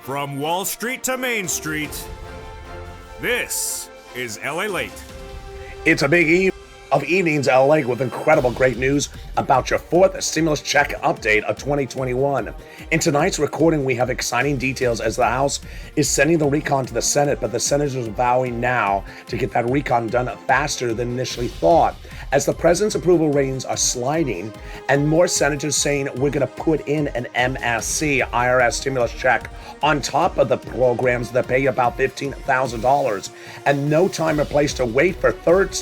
From Wall Street to Main Street, this is LALATE. It's a big eve of evenings LA with incredible great news about your fourth stimulus check update of 2021. In tonight's recording, we have exciting details as the House is sending the recon to the Senate, but the senators are vowing now to get that recon done faster than initially thought. As the president's approval ratings are sliding and more senators saying we're going to put in an MSC IRS stimulus check on top of the programs that pay about $15,000, and no time or place to wait for fourth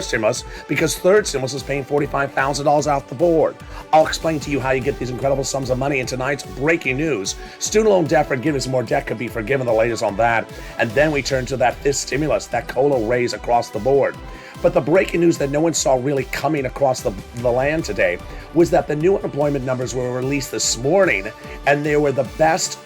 stimulus because third stimulus is paying $45,000 off the board. I'll explain to you how you get these incredible sums of money in tonight's breaking news. Student loan debt forgiveness, more debt could be forgiven, the latest on that. And then we turn to that fifth stimulus, that COLA raise across the board. But the breaking news that no one saw really coming across the land today was that the new unemployment numbers were released this morning, and they were the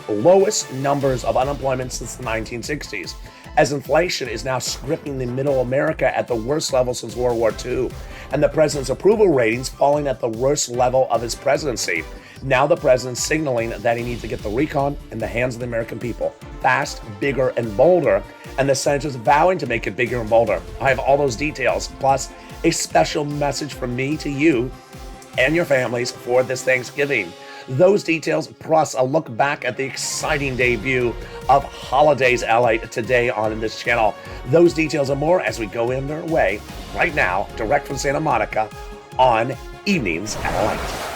lowest numbers of unemployment since the 1960s, as inflation is now stripping the middle America at the worst level since World War II, and the president's approval ratings falling at the worst level of his presidency. Now the president's signaling that he needs to get the recon in the hands of the American people, fast, bigger, and bolder, and the senators vowing to make it bigger and bolder. I have all those details, plus a special message from me to you and your families for this Thanksgiving. Those details, plus a look back at the exciting debut of Holidays LATE today on this channel. Those details and more as we go in their way right now, direct from Santa Monica on Evenings LATE.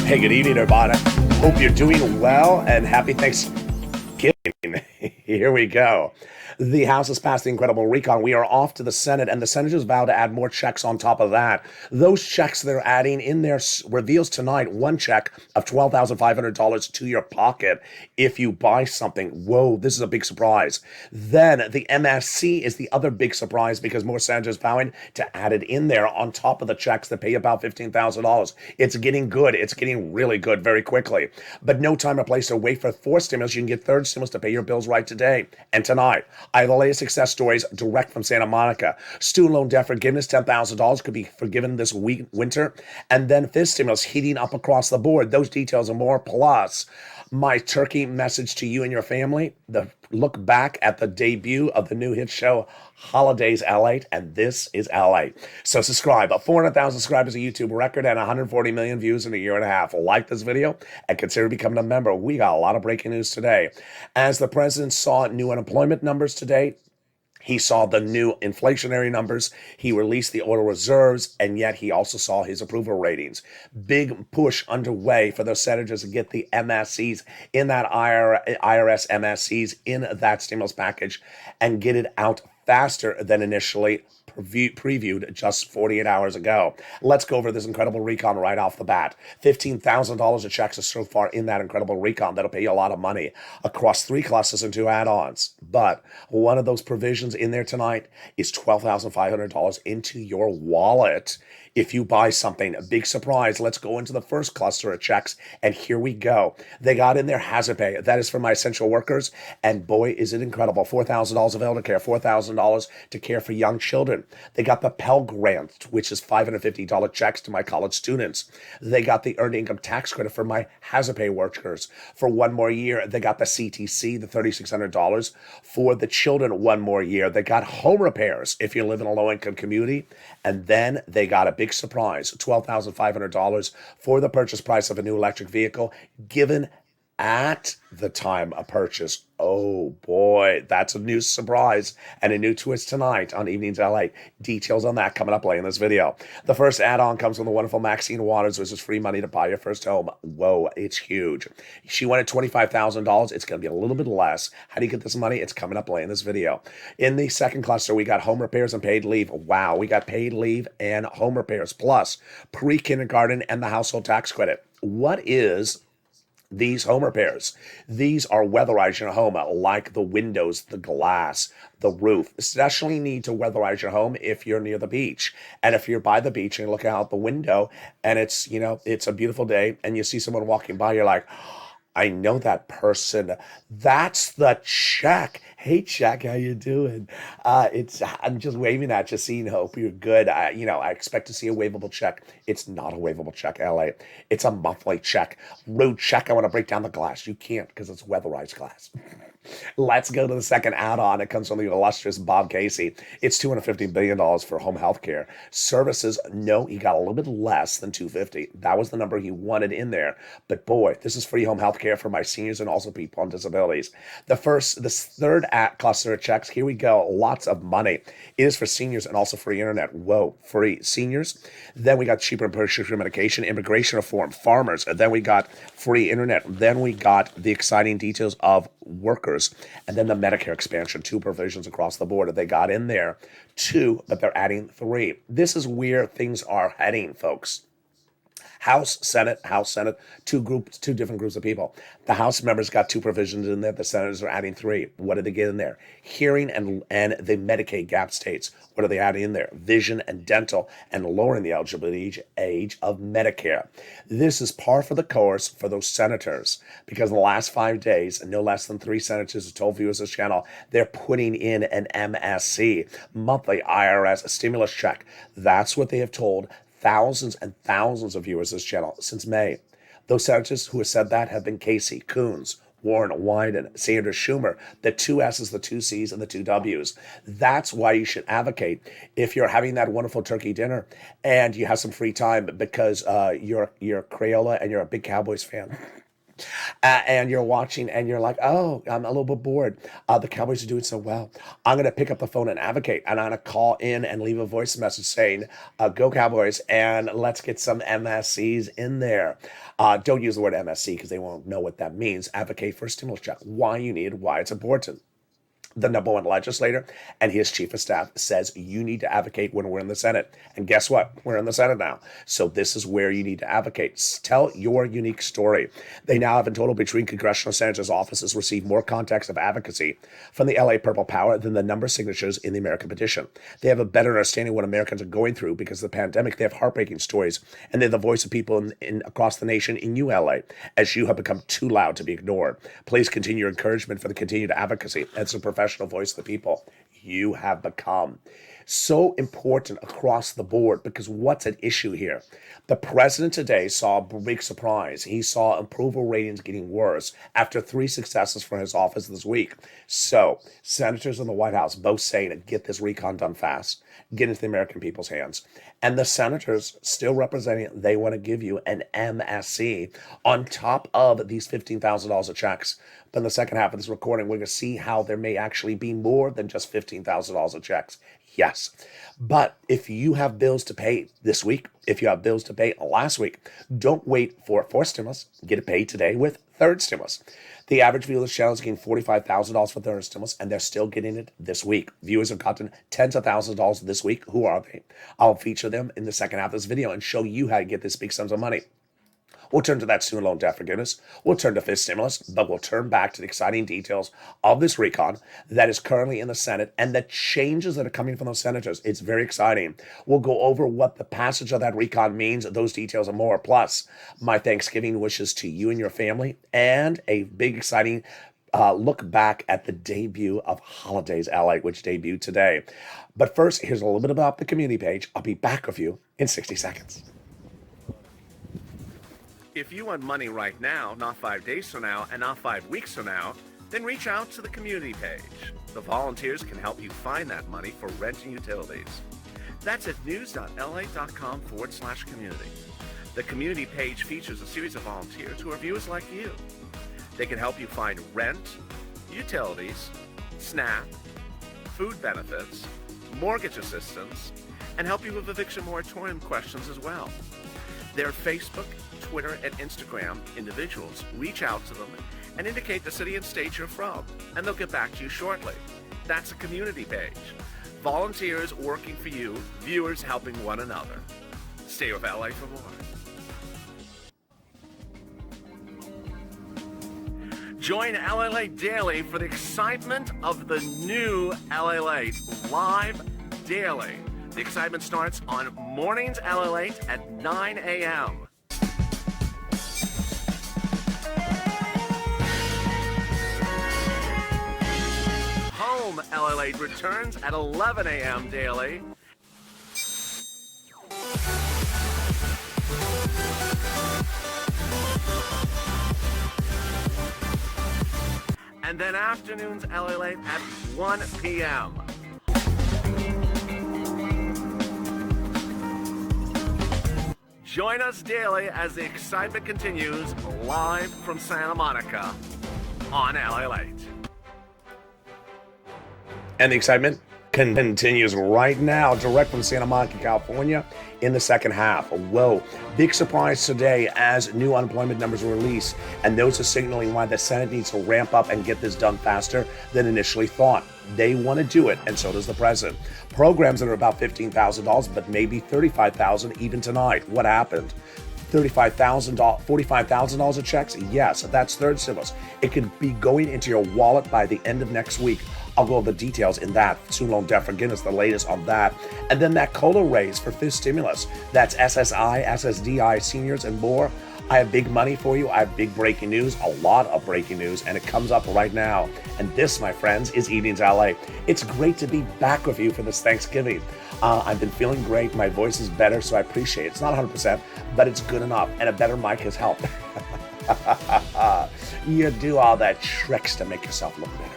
Hey, good evening, everybody. Hope you're doing well and happy Thanksgiving. Here we go. The House has passed the incredible recon. We are off to the Senate, and the senators vow to add more checks on top of that. Those checks they're adding in there reveals tonight one check of $12,500 to your pocket if you buy something. Whoa, this is a big surprise. Then the MSC is the other big surprise because more senators vowing to add it in there on top of the checks that pay about $15,000. It's getting good. It's getting really good very quickly. But no time or place to wait for fourth stimulus. You can get third stimulus to pay your bills right today and tonight. I have the latest success stories direct from Santa Monica. Student loan debt forgiveness, $10,000 could be forgiven this winter. And then fifth stimulus heating up across the board. Those details and more, plus my turkey message to you and your family, the look back at the debut of the new hit show, Holidays LATE, and this is LA. So subscribe. 400,000 subscribers, a YouTube record, and 140 million views in a year and a half. Like this video and consider becoming a member. We got a lot of breaking news today. As the president saw new unemployment numbers today, he saw the new inflationary numbers. He released the oil reserves, and yet he also saw his approval ratings. Big push underway for those senators to get the MSCs in that IRS MSCs in that stimulus package and get it out faster than initially previewed just 48 hours ago. Let's go over this incredible recon right off the bat. $15,000 of checks are so far in that incredible recon. That'll pay you a lot of money across 3 clusters and 2 add-ons. But one of those provisions in there tonight is $12,500 into your wallet if you buy something. A big surprise. Let's go into the first cluster of checks, and here we go. They got in their hazard pay. That is for my essential workers, and boy, is it incredible. $4,000 of elder care, $4,000 to care for young children. They got the Pell Grant, which is $550 checks to my college students. They got the earned income tax credit for my hazard pay workers for 1 more year. They got the CTC, the $3,600 for the children 1 more year. They got home repairs if you live in a low-income community, and then they got a big surprise, $12,500 for the purchase price of a new electric vehicle given at the time of purchase. Oh boy, that's a new surprise and a new twist tonight on Evenings LA. Details on that coming up later in this video. The first add-on comes from the wonderful Maxine Waters, which is free money to buy your first home. Whoa, it's huge. She wanted $25,000. It's going to be a little bit less. How do you get this money? It's coming up later in this video. In the second cluster, we got home repairs and paid leave. Wow, we got paid leave and home repairs, plus pre-kindergarten and the household tax credit. What is These home repairs, these are weatherize your home, like the windows, the glass, the roof. Especially need to weatherize your home if you're near the beach. And if you're by the beach and you look out the window and it's, it's a beautiful day and you see someone walking by, you're like, I know that person. That's the Check. Hey, Check, how you doing? I'm just waving at you, seeing hope you're good. I expect to see a wavable check. It's not a wavable check, LA. It's a monthly check. Rude check. I want to break down the glass. You can't because it's weatherized glass. Let's go to the second add-on. It comes from the illustrious Bob Casey. It's $250 billion for home health care. Services, no, he got a little bit less than $250. That was the number he wanted in there. But boy, this is free home health care for my seniors and also people on disabilities. This third cluster of checks, here we go. Lots of money. It is for seniors and also free internet. Whoa, free seniors. Then we got cheaper and prescription medication, immigration reform, farmers. And then we got free internet. Then we got the exciting details of workers, and then the Medicare expansion, 2 provisions across the board. They got in there 2, but they're adding 3. This is where things are heading, folks. House, Senate, 2 different groups of people. The House members got 2 provisions in there. The Senators are adding 3. What did they get in there? Hearing and the Medicaid gap states. What are they adding in there? Vision and dental, and lowering the eligibility age of Medicare. This is par for the course for those senators, because in the last 5 days, no less than 3 senators have told viewers of this channel they're putting in an MSC, monthly IRS stimulus check. That's what they have told thousands and thousands of viewers of this channel since May. Those senators who have said that have been Casey, Coons, Warren, Wyden, Sanders, Schumer, the 2 S's, the 2 C's, and the 2 W's. That's why you should advocate if you're having that wonderful turkey dinner and you have some free time because you're Crayola and you're a big Cowboys fan. And you're watching and you're like, oh, I'm a little bit bored. The Cowboys are doing so well. I'm going to pick up the phone and advocate. And I'm going to call in and leave a voice message saying, go Cowboys, and let's get some MSCs in there. Don't use the word MSC because they won't know what that means. Advocate for a stimulus check. Why you need, why it's important. The number 1 legislator and his chief of staff says you need to advocate when we're in the Senate. And guess what? We're in the Senate now. So this is where you need to advocate. Tell your unique story. They now have in total between congressional senators' offices received more contacts of advocacy from the LA Purple Power than the number of signatures in the American petition. They have a better understanding of what Americans are going through because of the pandemic. They have heartbreaking stories, and they're the voice of people across the nation in you, LA, as you have become too loud to be ignored. Please continue your encouragement for the continued advocacy as a professional voice of the people you have become. So important across the board, because what's at issue here? The president today saw a big surprise. He saw approval ratings getting worse after 3 successes for his office this week. So senators in the White House both saying, get this recon done fast, get into the American people's hands. And the senators still representing, they want to give you an MSC on top of these $15,000 of checks. But in the second half of this recording, we're going to see how there may actually be more than just $15,000 of checks. Yes. But if you have bills to pay this week, if you have bills to pay last week, don't wait for 4th stimulus. Get it paid today with 3rd stimulus. The average viewer of this channel is getting $45,000 for 3rd stimulus, and they're still getting it this week. Viewers have gotten tens of thousands of dollars this week. Who are they? I'll feature them in the second half of this video and show you how to get this big sums of money. We'll turn to that student loan debt forgiveness. We'll turn to 5th stimulus, but we'll turn back to the exciting details of this recon that is currently in the Senate and the changes that are coming from those senators. It's very exciting. We'll go over what the passage of that recon means, those details and more. Plus, my Thanksgiving wishes to you and your family, and a big exciting look back at the debut of Holidays LA, which debuted today. But first, here's a little bit about the community page. I'll be back with you in 60 seconds. If you want money right now, not 5 days from now, and not 5 weeks from now, then reach out to the community page. The volunteers can help you find that money for rent and utilities. That's at news.la.com/community. The community page features a series of volunteers who are viewers like you. They can help you find rent, utilities, SNAP, food benefits, mortgage assistance, and help you with eviction moratorium questions as well. Their Facebook, Twitter, and Instagram individuals reach out to them and indicate the city and state you're from, and they'll get back to you shortly. That's a community page. Volunteers working for you, viewers helping one another. Stay with LA for more. Join LALATE Daily for the excitement of the new LALATE live daily. The excitement starts on mornings LALATE at 9 a.m. Home LALATE returns at 11 a.m. daily. And then afternoons LALATE at 1 p.m. Join us daily as the excitement continues live from Santa Monica on LALATE. And the excitement continues right now, direct from Santa Monica, California, in the second half. Whoa, big surprise today as new unemployment numbers are released, and those are signaling why the Senate needs to ramp up and get this done faster than initially thought. They want to do it, and so does the president. Programs that are about $15,000, but maybe $35,000 even tonight. What happened? $45,000 of checks? Yes, that's third stimulus. It could be going into your wallet by the end of next week. I'll go over the details in that. Student loan debt forgiveness, the latest on that. And then that COLA raise for fifth stimulus. That's SSI, SSDI, seniors, and more. I have big money for you. I have big breaking news, a lot of breaking news, and it comes up right now. And this, my friends, is Evenings LA. It's great to be back with you for this Thanksgiving. I've been feeling great. My voice is better, so I appreciate it. It's not 100%, but it's good enough, and a better mic has helped. You do all that tricks to make yourself look better.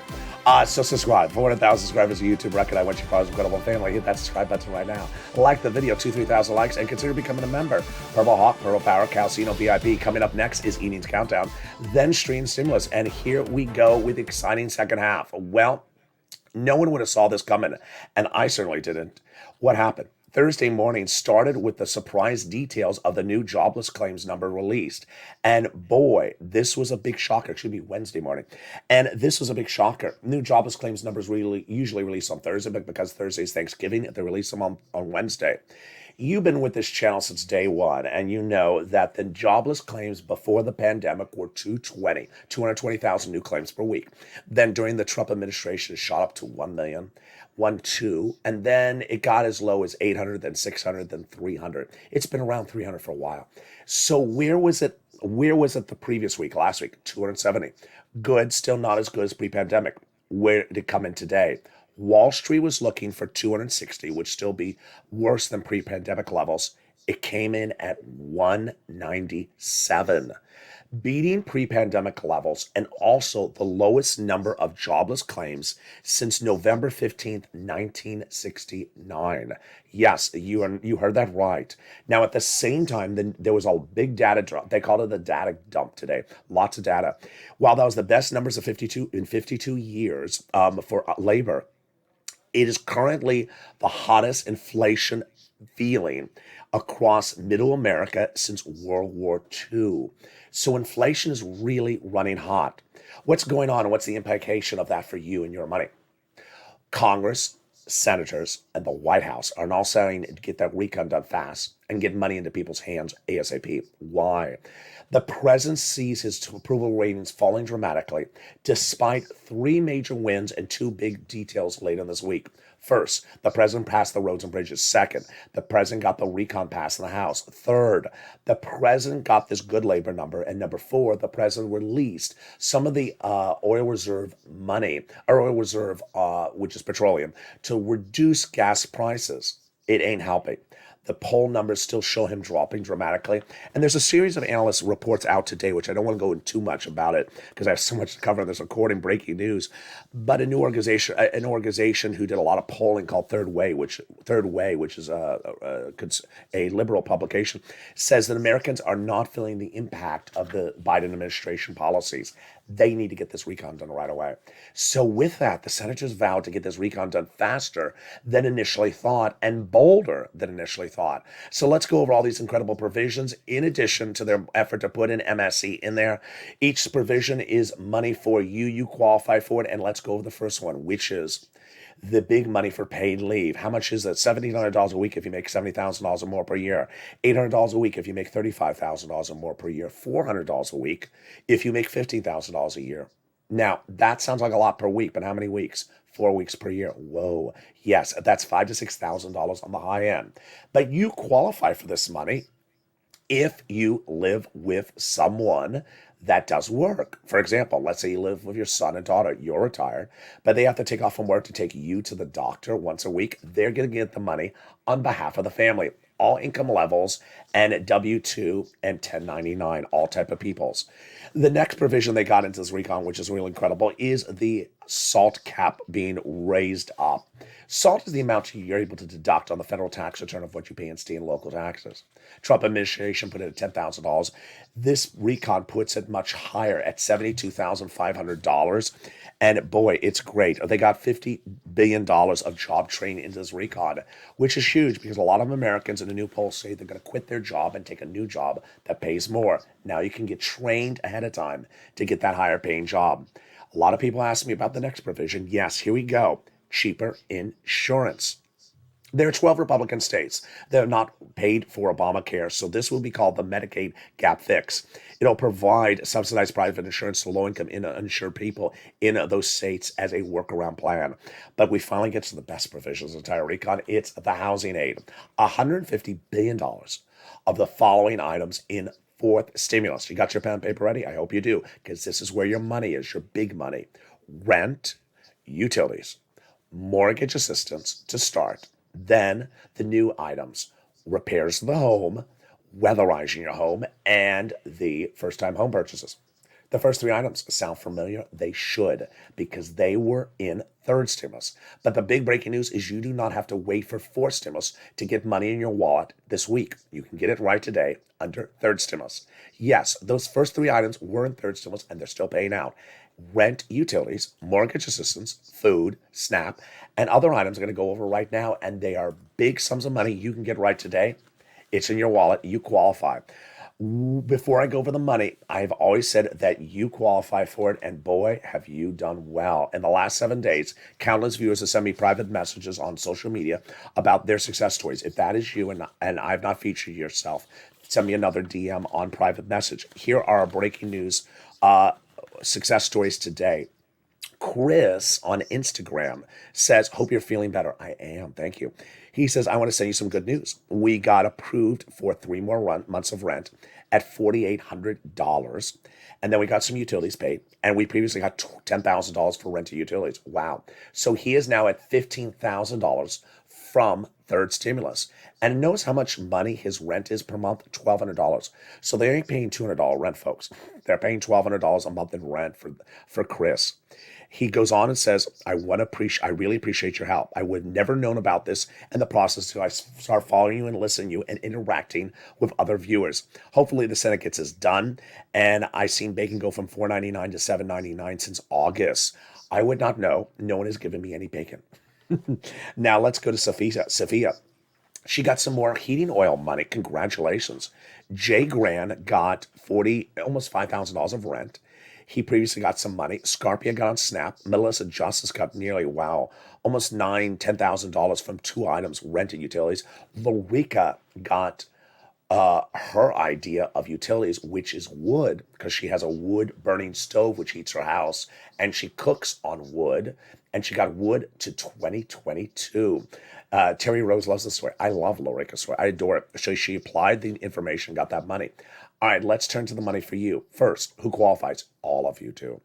So subscribe. 400,000 subscribers to YouTube record. I want you part of the incredible family. Hit that subscribe button right now. Like the video, 2,000-3,000 likes, and consider becoming a member. Purple Hawk, Purple Power, Calcino VIP. Coming up next is Evenings Countdown, then Stream Stimulus, and here we go with the exciting second half. Well, no one would have saw this coming, and I certainly didn't. What happened? Thursday morning started with the surprise details of the new jobless claims number released. And boy, this was a big shocker. It should be Wednesday morning. And this was a big shocker. New jobless claims numbers usually released on Thursday, but because Thursday is Thanksgiving, they release them on Wednesday. You've been with this channel since day one, and you know that the jobless claims before the pandemic were 220,000 new claims per week. Then during the Trump administration, it shot up to 1 million. 1.2, and then it got as low as 800, then 600, then 300. It's been around 300 for a while. So where was it the previous week, last week? 270. Good, still not as good as pre-pandemic. Where did it come in today? Wall Street was looking for 260, which still be worse than pre-pandemic levels. It came in at 197. Beating pre-pandemic levels and also the lowest number of jobless claims since November 15th, 1969. Yes, you heard that right. Now, at the same time, then there was a big data drop. They called it a data dump today. Lots of data. While that was the best numbers of 52 years for labor, it is currently the hottest inflation feeling across middle America since World War II. So inflation is really running hot. What's going on and what's the implication of that for you and your money? Congress, senators, and the White House are now saying to get that recon done fast and get money into people's hands ASAP. Why? The president sees his approval ratings falling dramatically despite 3 major wins and 2 big details later this week. First, the president passed the roads and bridges. Second, the president got the recon passed in the House. Third, the president got this good labor number. And number 4, the president released some of the oil reserve money, or oil reserve, which is petroleum, to reduce gas prices. It ain't helping. The poll numbers still show him dropping dramatically. And there's a series of analyst reports out today, which I don't want to go into too much about it because I have so much to cover in this recording, breaking news. But a new organization who did a lot of polling called Third Way, which is a liberal publication, says that Americans are not feeling the impact of the Biden administration policies. They need to get this recon done right away. So with that, the senators vowed to get this recon done faster than initially thought and bolder than initially thought. So let's go over all these incredible provisions in addition to their effort to put in MSC in there. Each provision is money for you. You qualify for it. And let's go over the first one, which is the big money for paid leave. How much is that? $1,700 a week if you make $70,000 or more per year. $800 a week if you make $35,000 or more per year. $400 a week if you make $15,000 a year. Now, that sounds like a lot per week, but how many weeks? 4 weeks per year. Whoa. Yes, that's $5,000 to $6,000 on the high end. But you qualify for this money if you live with someone that does work. For example, let's say you live with your son and daughter, you're retired, but they have to take off from work to take you to the doctor once a week. They're going to get the money on behalf of the family. All income levels and W-2 and 1099, all type of peoples. The next provision they got into this recon, which is really incredible, is the SALT cap being raised up. SALT is the amount you're able to deduct on the federal tax return of what you pay in state and local taxes. Trump administration put it at $10,000. This recon puts it much higher at $72,500. And boy, it's great. They got $50 billion of job training into this recon, which is huge because a lot of Americans in a new poll say they're going to quit their job and take a new job that pays more. Now you can get trained ahead of time to get that higher paying job. A lot of people ask me about the next provision. Yes, here we go. Cheaper insurance. There are 12 Republican states that have not paid for Obamacare, so this will be called the Medicaid gap fix. It'll provide subsidized private insurance to low-income uninsured people in those states as a workaround plan. But we finally get to the best provisions of the entire recon. It's the housing aid. $150 billion of the following items in fourth stimulus. You got your pen and paper ready? I hope you do, because this is where your money is, your big money. Rent, utilities, mortgage assistance to start. Then the new items, repairs to the home, weatherizing your home, and the first-time home purchases. The first three items sound familiar? They should, because they were in third stimulus. But the big breaking news is you do not have to wait for fourth stimulus to get money in your wallet this week. You can get it right today under third stimulus. Yes, those first three items were in third stimulus, and they're still paying out. Rent, utilities, mortgage assistance, food, SNAP, and other items are going to go over right now, and they are big sums of money you can get right today. It's in your wallet. You qualify. Before I go over the money, I've always said that you qualify for it, and boy, have you done well. In the last 7 days, countless viewers have sent me private messages on social media about their success stories. If that is you and I've not featured yourself, send me another DM on private message. Here are our breaking news success stories today. Chris on Instagram says, hope you're feeling better. I am. Thank you. He says, I want to send you some good news. We got approved for 3 more months of rent at $4,800. And then we got some utilities paid. And we previously got $10,000 for rent to utilities. Wow. So he is now at $15,000 from third stimulus. And notice how much money his rent is per month, $1,200. So they ain't paying $200 rent, folks. They're paying $1,200 a month in rent for Chris. He goes on and says, I really appreciate your help. I would never known about this and the process until I start following you and listening to you and interacting with other viewers. Hopefully the Senate gets this done. And I've seen bacon go from $4.99 to $7.99 since August. I would not know. No one has given me any bacon. Now let's go to Sophia. She got some more heating oil money. Congratulations. Jay Gran got almost $5,000 of rent. He previously got some money. Scarpia got on SNAP. Melissa Justice got nearly, almost $10,000 from 2 items, rent and utilities. Lorica got her idea of utilities, which is wood, because she has a wood burning stove which heats her house, and she cooks on wood, and she got wood to 2022. Terry Rose loves the story. I love Lorica's story. I adore it. So she applied the information, got that money. All right, let's turn to the money for you. First, who qualifies? All of you do.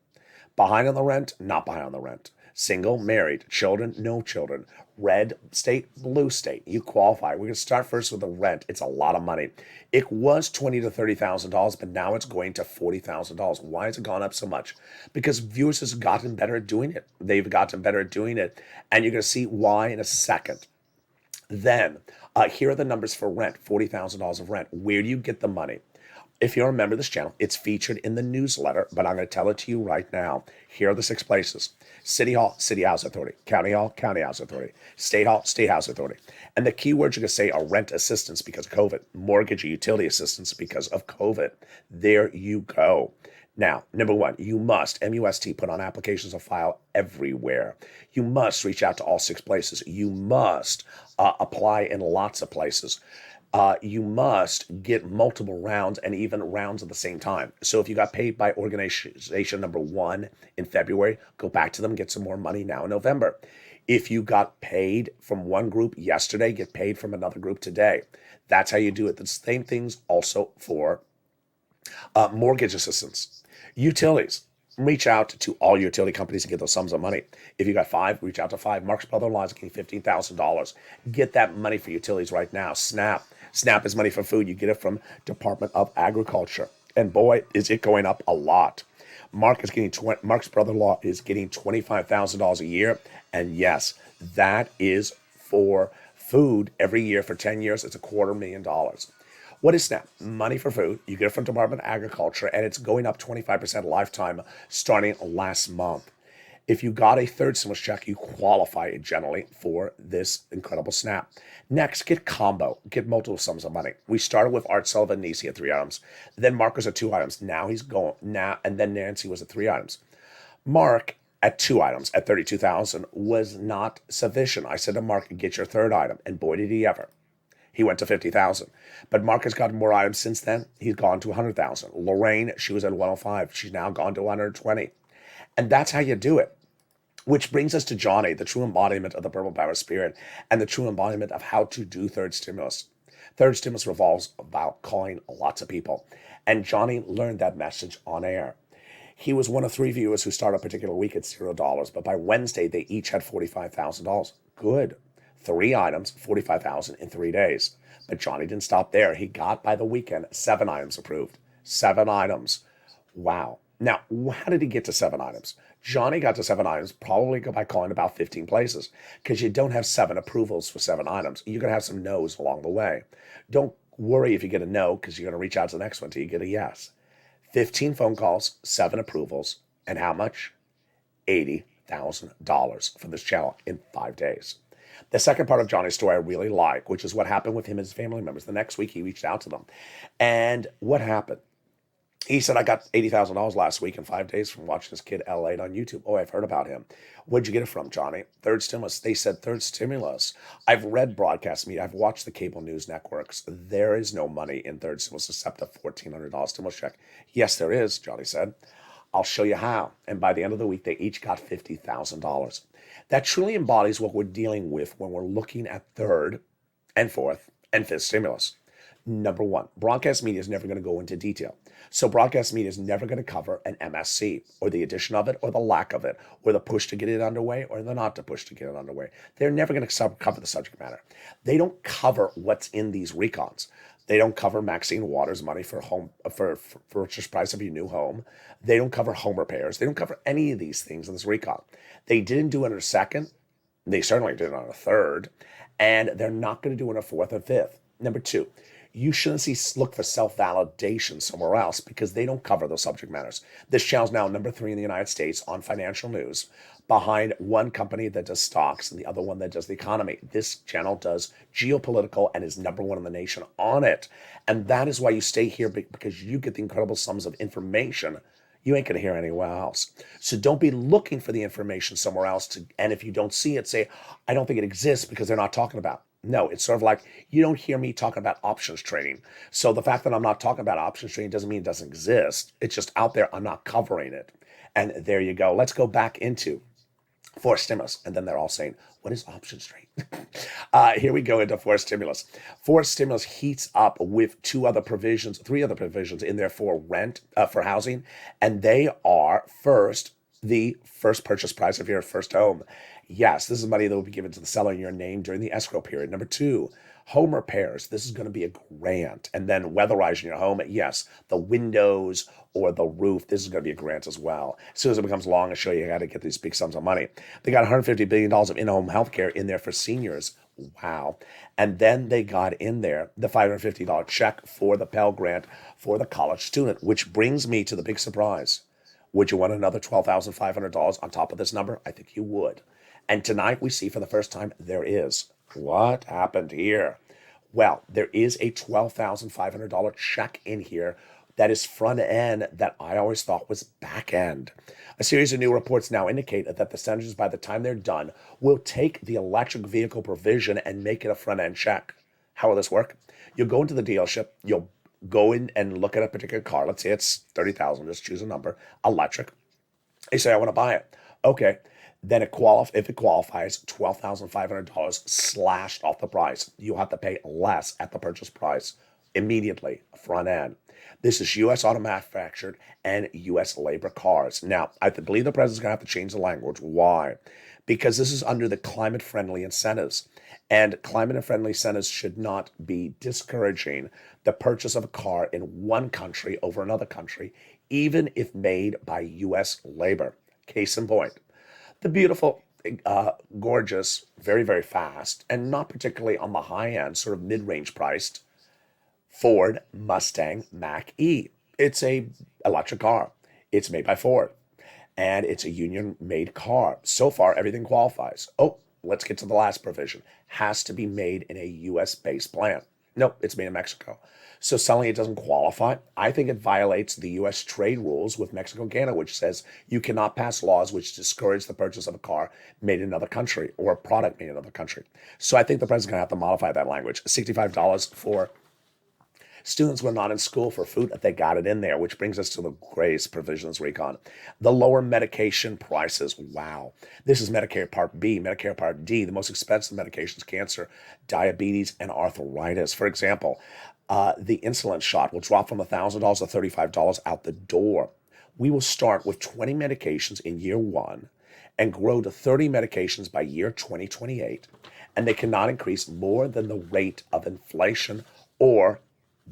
Behind on the rent, not behind on the rent. Single, married, children, no children. Red state, blue state. You qualify. We're going to start first with the rent. It's a lot of money. It was $20,000 to $30,000, but now it's going to $40,000. Why has it gone up so much? Because viewers have gotten better at doing it. They've gotten better at doing it, and you're going to see why in a second. Then, here are the numbers for rent, $40,000 of rent. Where do you get the money? If you're a member of this channel, it's featured in the newsletter, but I'm going to tell it to you right now. Here are the 6 places. City Hall, City House Authority. County Hall, County House Authority. State Hall, State House Authority. And the key words you're going to say are rent assistance because of COVID, mortgage or utility assistance because of COVID. There you go. Now, number 1, you must, MUST, put on applications of file everywhere. You must reach out to all 6 places. You must apply in lots of places. you must get multiple rounds and even rounds at the same time. So if you got paid by organization number 1 in February, go back to them, get some more money now in November. If you got paid from one group yesterday, get paid from another group today. That's how you do it. The same things also for mortgage assistance. Utilities. Reach out to all utility companies and get those sums of money. If you got 5, reach out to 5. Mark's brother-in-law is getting $15,000. Get that money for utilities right now. SNAP. SNAP is money for food. You get it from Department of Agriculture. And boy, is it going up a lot. Mark's brother-in-law is getting $25,000 a year. And yes, that is for food every year for 10 years. It's $250,000. What is SNAP? Money for food. You get it from Department of Agriculture, and it's going up 25% lifetime starting last month. If you got a third stimulus check, you qualify generally for this incredible SNAP. Next, get combo. Get multiple sums of money. We started with Art Sullivan and Nisi at 3 items. Then Mark was at 2 items. Now he's going now, and then Nancy was at 3 items. Mark at 2 items at 32,000 was not sufficient. I said to Mark, get your third item, and boy did he ever. He went to 50,000. But Mark has gotten more items since then. He's gone to 100,000. Lorraine, she was at 105. She's now gone to 120. And that's how you do it. Which brings us to Johnny, the true embodiment of the purple power spirit and the true embodiment of how to do third stimulus. Third stimulus revolves about calling lots of people. And Johnny learned that message on air. He was one of 3 viewers who started a particular week at $0. But by Wednesday, they each had $45,000. Good. 3 items, $45,000 in 3 days. But Johnny didn't stop there. He got, by the weekend, 7 items approved. 7 items. Wow. Now, how did he get to 7 items? Johnny got to 7 items probably by calling about 15 places, because you don't have 7 approvals for 7 items. You're going to have some no's along the way. Don't worry if you get a no, because you're going to reach out to the next one till you get a yes. 15 phone calls, 7 approvals, and how much? $80,000 for this channel in 5 days. The second part of Johnny's story I really like, which is what happened with him and his family members. The next week, he reached out to them. And what happened? He said, I got $80,000 last week in 5 days from watching this kid, LALATE, on YouTube. Oh, I've heard about him. Where'd you get it from, Johnny? Third stimulus. They said third stimulus. I've read broadcast media. I've watched the cable news networks. There is no money in third stimulus except a $1,400 stimulus check. Yes, there is, Johnny said. I'll show you how. And by the end of the week, they each got $50,000. That truly embodies what we're dealing with when we're looking at third and fourth and fifth stimulus. Number 1, broadcast media is never going to go into detail. So broadcast media is never going to cover an MSC or the addition of it or the lack of it or the push to get it underway or the not to push to get it underway. They're never going to cover the subject matter. They don't cover what's in these recons. They don't cover Maxine Waters' money for purchase price of your new home. They don't cover home repairs. They don't cover any of these things in this recon. They didn't do it on a second. They certainly did it on a third. And they're not going to do it on a fourth or fifth. Number 2, you shouldn't look for self-validation somewhere else because they don't cover those subject matters. This channel is now number 3 in the United States on financial news, behind one company that does stocks and the other one that does the economy. This channel does geopolitical and is number 1 in the nation on it. And that is why you stay here, because you get the incredible sums of information you ain't going to hear anywhere else. So don't be looking for the information somewhere else. And if you don't see it, say, I don't think it exists because they're not talking about. No, it's sort of like you don't hear me talking about options trading. So the fact that I'm not talking about options trading doesn't mean it doesn't exist. It's just out there. I'm not covering it. And there you go. Let's go back into forced stimulus. And then they're all saying, what is options trading? Here we go into forced stimulus. Forced stimulus heats up with 3 other provisions in there for rent, for housing. And they are first, the first purchase price of your first home. Yes, this is money that will be given to the seller in your name during the escrow period. Number 2, home repairs. This is going to be a grant. And then weatherizing your home. Yes, the windows or the roof. This is going to be a grant as well. As soon as it becomes long, I'll show you how to get these big sums of money. They got $150 billion of in-home healthcare in there for seniors. Wow. And then they got in there the $550 check for the Pell Grant for the college student, which brings me to the big surprise. Would you want another $12,500 on top of this number? I think you would. And tonight we see for the first time there is. What happened here? Well, there is a $12,500 check in here that is front end that I always thought was back end. A series of new reports now indicate that the senators, by the time they're done, will take the electric vehicle provision and make it a front end check. How will this work? You'll go into the dealership, you'll go in and look at a particular car. Let's say it's 30,000, just choose a number, electric. You say, I want to buy it. Okay. Then if it qualifies, $12,500 slashed off the price. You'll have to pay less at the purchase price immediately, front end. This is U.S. auto manufactured and U.S. labor cars. Now, I believe the president's going to have to change the language. Why? Because this is under the climate-friendly incentives. And climate-friendly incentives should not be discouraging the purchase of a car in one country over another country, even if made by U.S. labor. Case in point, the beautiful, gorgeous, very, very fast, and not particularly on the high end, sort of mid-range priced Ford Mustang Mach-E. It's a electric car. It's made by Ford, and it's a union-made car. So far, everything qualifies. Oh, let's get to the last provision. Has to be made in a U.S.-based plant. Nope, it's made in Mexico. So suddenly it doesn't qualify. I think it violates the U.S. trade rules with Mexico and Canada, which says you cannot pass laws which discourage the purchase of a car made in another country or a product made in another country. So I think the president's going to have to modify that language. $65 for students who are not in school for food, they got it in there, which brings us to the greatest provisions recon. The lower medication prices. Wow. This is Medicare Part B, Medicare Part D, the most expensive medications, cancer, diabetes, and arthritis. For example, the insulin shot will drop from $1,000 to $35 out the door. We will start with 20 medications in year one and grow to 30 medications by year 2028. And they cannot increase more than the rate of inflation, or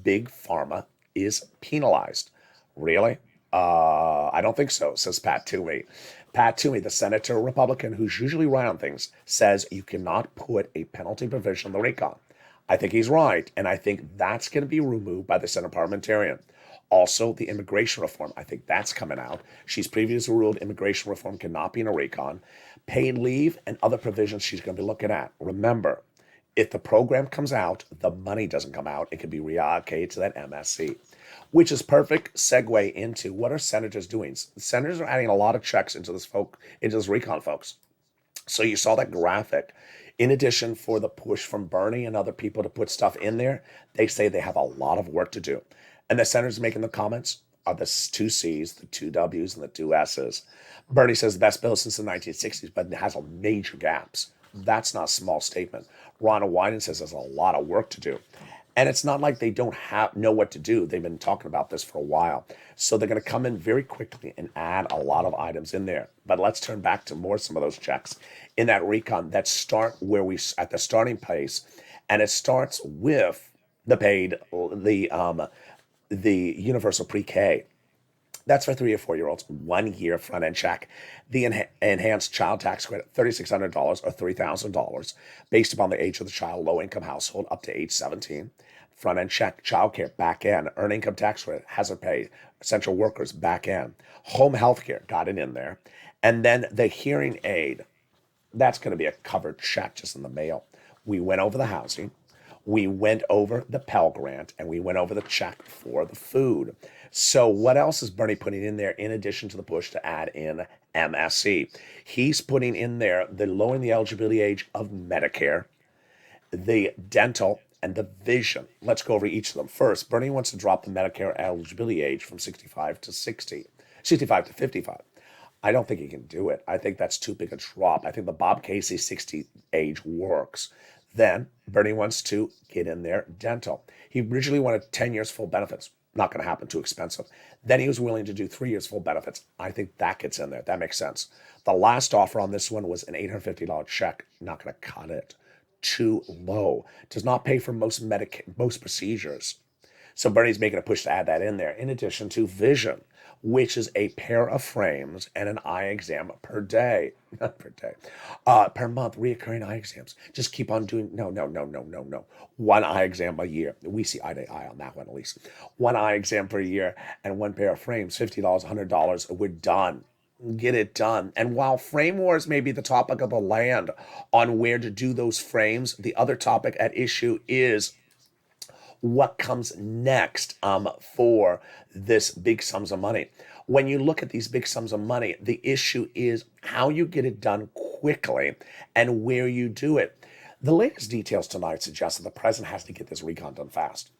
Big Pharma is penalized. Really? I don't think so, says Pat Toomey. Pat Toomey, the senator Republican who's usually right on things, says you cannot put a penalty provision on the recon. I think he's right, and I think that's going to be removed by the Senate parliamentarian. Also, the immigration reform, I think that's coming out. She's previously ruled immigration reform cannot be in a recon. Paid leave and other provisions she's going to be looking at. Remember, if the program comes out, the money doesn't come out. It can be reallocated to that MSC, which is perfect segue into what are senators doing. Senators are adding a lot of checks into this recon, folks. So you saw that graphic. In addition, for the push from Bernie and other people to put stuff in there, they say they have a lot of work to do. And the senators making the comments are the two C's, the two W's, and the two S's. Bernie says the best bill since the 1960s, but it has major gaps. That's not a small statement. Ronald Wyden says there's a lot of work to do. And it's not like they don't know what to do. They've been talking about this for a while. So they're going to come in very quickly and add a lot of items in there. But let's turn back to some of those checks in that recon that start where we at the starting place. And it starts with the universal pre-K. That's for 3 or 4 year olds, 1 year front end check. The enhanced child tax credit, $3,600 or $3,000, based upon the age of the child, low income household up to age 17. Front end check, child care, back end, earned income tax credit, hazard pay, essential workers, back end, home health care, got it in there. And then the hearing aid, that's going to be a covered check just in the mail. We went over the housing. We went over the Pell Grant, and we went over the check for the food. So what else is Bernie putting in there in addition to the push to add in MSC? He's putting in there the lowering the eligibility age of Medicare, the dental, and the vision. Let's go over each of them. First, Bernie wants to drop the Medicare eligibility age from 65 to 55. I don't think he can do it. I think that's too big a drop. I think the Bob Casey 60 age works. Then Bernie wants to get in there dental. He originally wanted 10 years full benefits. Not going to happen, too expensive. Then he was willing to do 3 years full benefits. I think that gets in there. That makes sense. The last offer on this one was an $850 check. Not going to cut it. Too low. Does not pay for most procedures. So Bernie's making a push to add that in there. In addition to vision, which is a pair of frames and an eye exam per day. Not per day. Per month, reoccurring eye exams. Just keep on doing, no. One eye exam a year. We see eye to eye on that one at least. One eye exam per year and one pair of frames, $50, $100. We're done. Get it done. And while frame wars may be the topic of the land on where to do those frames, the other topic at issue is what comes next for this big sums of money. When you look at these big sums of money, the issue is how you get it done quickly and where you do it. The latest details tonight suggest that the president has to get this recon done fast.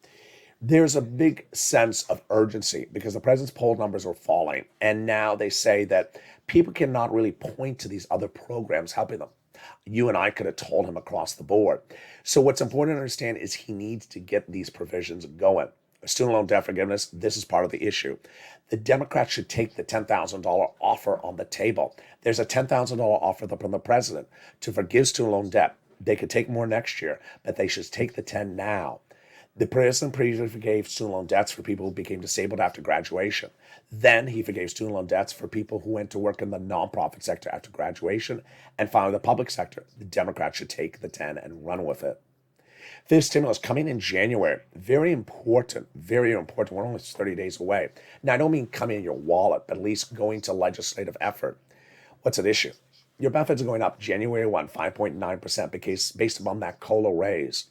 There's a big sense of urgency because the president's poll numbers are falling. And now they say that people cannot really point to these other programs helping them. You and I could have told him across the board. So what's important to understand is he needs to get these provisions going. Student loan debt forgiveness, this is part of the issue. The Democrats should take the $10,000 offer on the table. There's a $10,000 offer from the president to forgive student loan debt. They could take more next year, but they should take the 10 now. The president previously forgave student loan debts for people who became disabled after graduation. Then he forgave student loan debts for people who went to work in the nonprofit sector after graduation. And finally, the public sector. The Democrats should take the 10 and run with it. Fifth stimulus coming in January. Very important, very important. We're only 30 days away. Now, I don't mean coming in your wallet, but at least going to legislative effort. What's at issue? Your benefits are going up January 1, 5.9% based upon that COLA raise.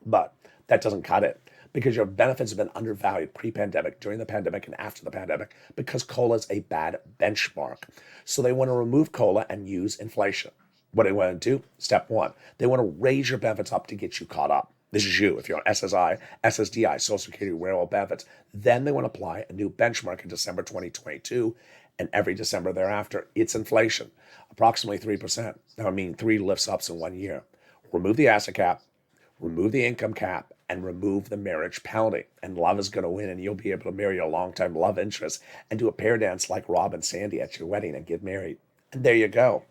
But that doesn't cut it because your benefits have been undervalued pre-pandemic, during the pandemic, and after the pandemic because COLA is a bad benchmark. So they want to remove COLA and use inflation. What do they want to do? Step one, they want to raise your benefits up to get you caught up. This is you. If you're on SSI, SSDI, Social Security, Railroad benefits, then they want to apply a new benchmark in December 2022, and every December thereafter, it's inflation, approximately 3%. That would mean 3 lifts ups in 1 year. Remove the asset cap, remove the income cap, and remove the marriage penalty. And love is going to win, and you'll be able to marry your longtime love interest and do a pair dance like Rob and Sandy at your wedding and get married. And there you go.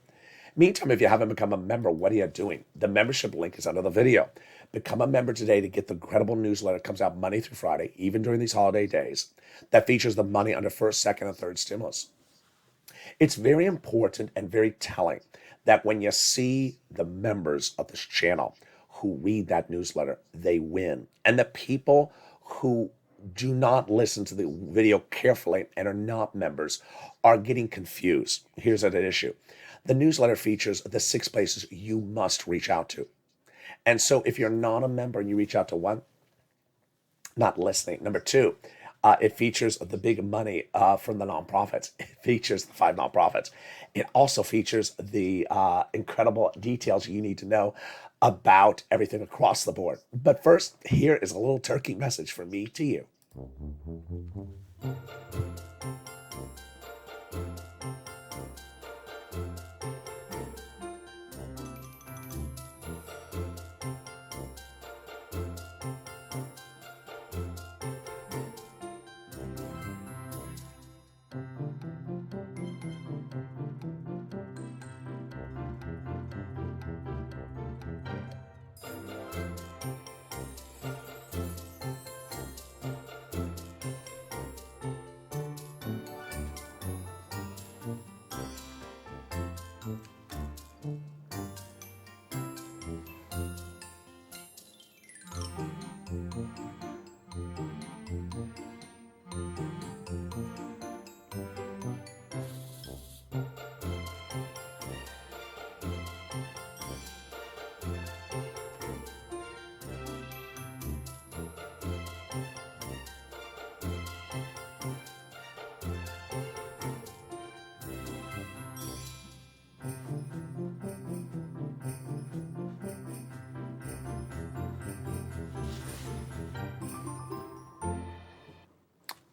Meantime, if you haven't become a member, what are you doing? The membership link is under the video. Become a member today to get the incredible newsletter that comes out Monday through Friday, even during these holiday days, that features the money under first, second, and third stimulus. It's very important and very telling that when you see the members of this channel who read that newsletter, they win. And the people who do not listen to the video carefully and are not members are getting confused. Here's an issue. The newsletter features the 6 places you must reach out to. And so if you're not a member and you reach out to one, not listening. Number 2, it features the big money from the nonprofits. It features the 5 nonprofits. It also features the incredible details you need to know about everything across the board. But first, here is a little turkey message from me to you.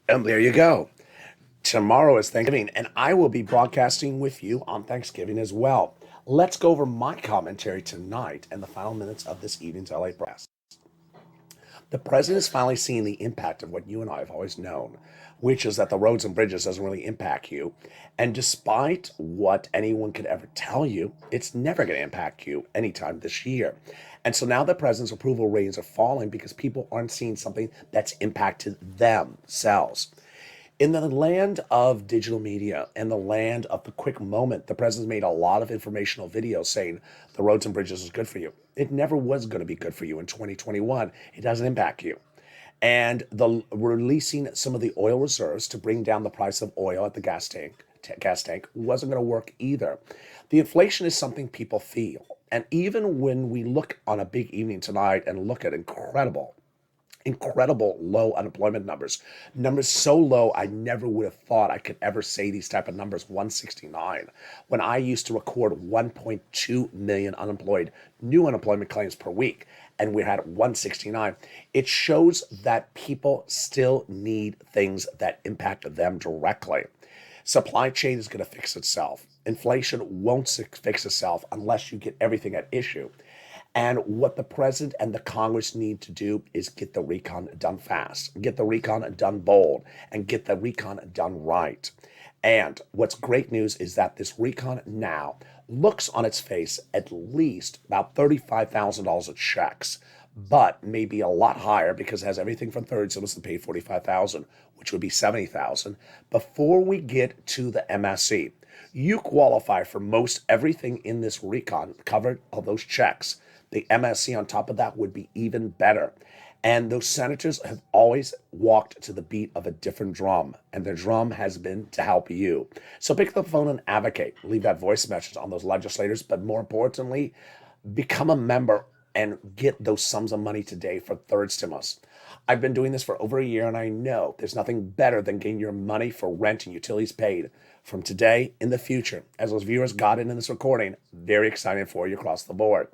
And there you go. Tomorrow is Thanksgiving, and I will be broadcasting with you on Thanksgiving as well. Let's go over my commentary tonight and the final minutes of this evening's LA broadcast. The president is finally seeing the impact of what you and I have always known, which is that the roads and bridges doesn't really impact you. And despite what anyone could ever tell you, it's never going to impact you anytime this year. And so now the president's approval ratings are falling because people aren't seeing something that's impacted themselves. In the land of digital media and the land of the quick moment, the president's made a lot of informational videos saying the roads and bridges is good for you. It never was going to be good for you in 2021. It doesn't impact you. And the releasing some of the oil reserves to bring down the price of oil at the gas tank wasn't going to work either. The inflation is something people feel. And even when we look on a big evening tonight and look at incredible incredible low unemployment numbers so low I never would have thought I could ever say these type of numbers. 169, when I used to record 1.2 million new unemployment claims per week, and we had 169. It shows that people still need things that impact them directly. Supply chain is going to fix itself. Inflation won't fix itself unless you get everything at issue. And what the president and the Congress need to do is get the recon done fast, get the recon done bold, and get the recon done right. And what's great news is that this recon now looks on its face at least about $35,000 of checks, but maybe a lot higher because it has everything from third stimulus to pay $45,000, which would be $70,000. Before we get to the MSC, you qualify for most everything in this recon covered of those checks. The MSC on top of that would be even better. And those senators have always walked to the beat of a different drum, and their drum has been to help you. So pick up the phone and advocate. Leave that voice message on those legislators, but more importantly, become a member and get those sums of money today for third stimulus. I've been doing this for over a year, and I know there's nothing better than getting your money for rent and utilities paid from today in the future. As those viewers got in this recording, very excited for you across the board.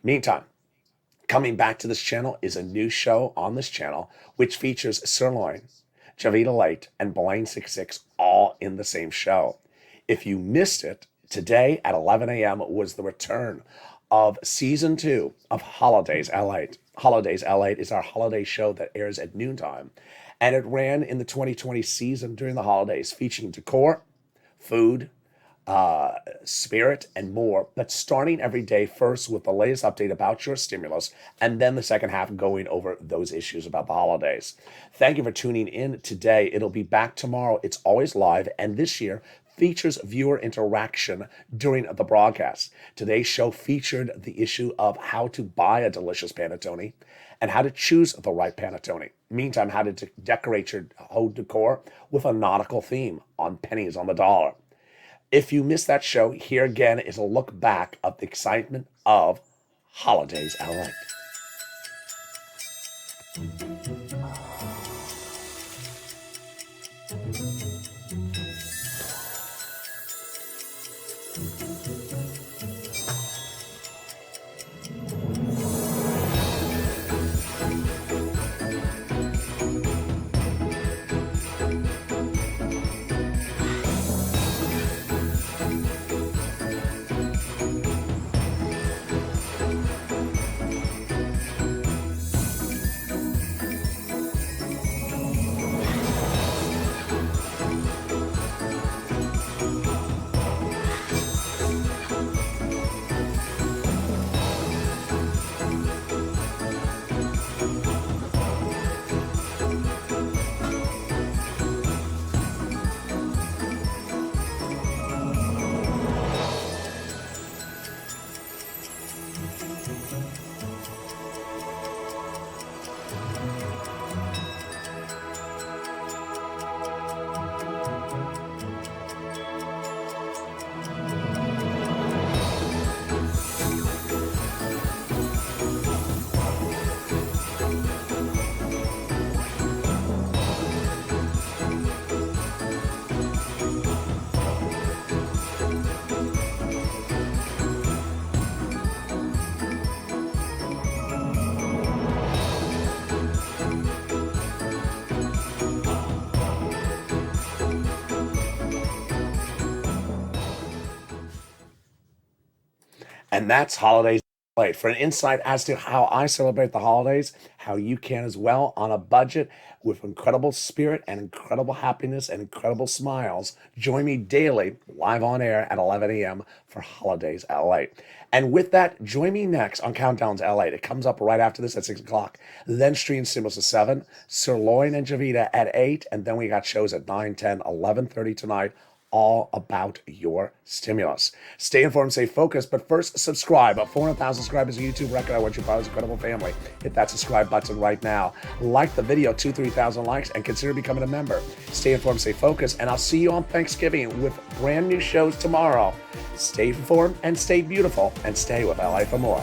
Meantime, coming back to this channel is a new show on this channel, which features Sirloin, Javita Light, and Blaine 66 all in the same show. If you missed it, today at 11 a.m. was the return of season 2 of Holidays LALATE. Holidays LALATE is our holiday show that airs at noontime, and it ran in the 2020 season during the holidays, featuring decor, food, spirit, and more. But starting every day, first with the latest update about your stimulus, and then the second half going over those issues about the holidays. Thank you for tuning in today. It'll be back tomorrow. It's always live, and this year features viewer interaction during the broadcast. Today's show featured the issue of how to buy a delicious panettone and how to choose the right panettone. Meantime, how to decorate your home decor with a nautical theme on pennies on the dollar. If you missed that show, here again is a look back of the excitement of Holidays LA. And that's Holidays LALATE. For an insight as to how I celebrate the holidays, how you can as well on a budget with incredible spirit and incredible happiness and incredible smiles, join me daily live on air at 11 a.m. for Holidays LALATE. And with that, join me next on Countdowns LALATE. It comes up right after this at 6 o'clock. Then Stream Stimulus at 7, Sirloin and Javita at 8, and then we got shows at 9, 10, 11:30 tonight, all about your stimulus. Stay informed, stay focused, but first subscribe. 400,000 subscribers, a YouTube record. I want you part of this incredible family. Hit that subscribe button right now. Like the video, 2,000-3,000 likes, and consider becoming a member. Stay informed, stay focused, and I'll see you on Thanksgiving with brand new shows tomorrow. Stay informed and stay beautiful, and stay with LA for more.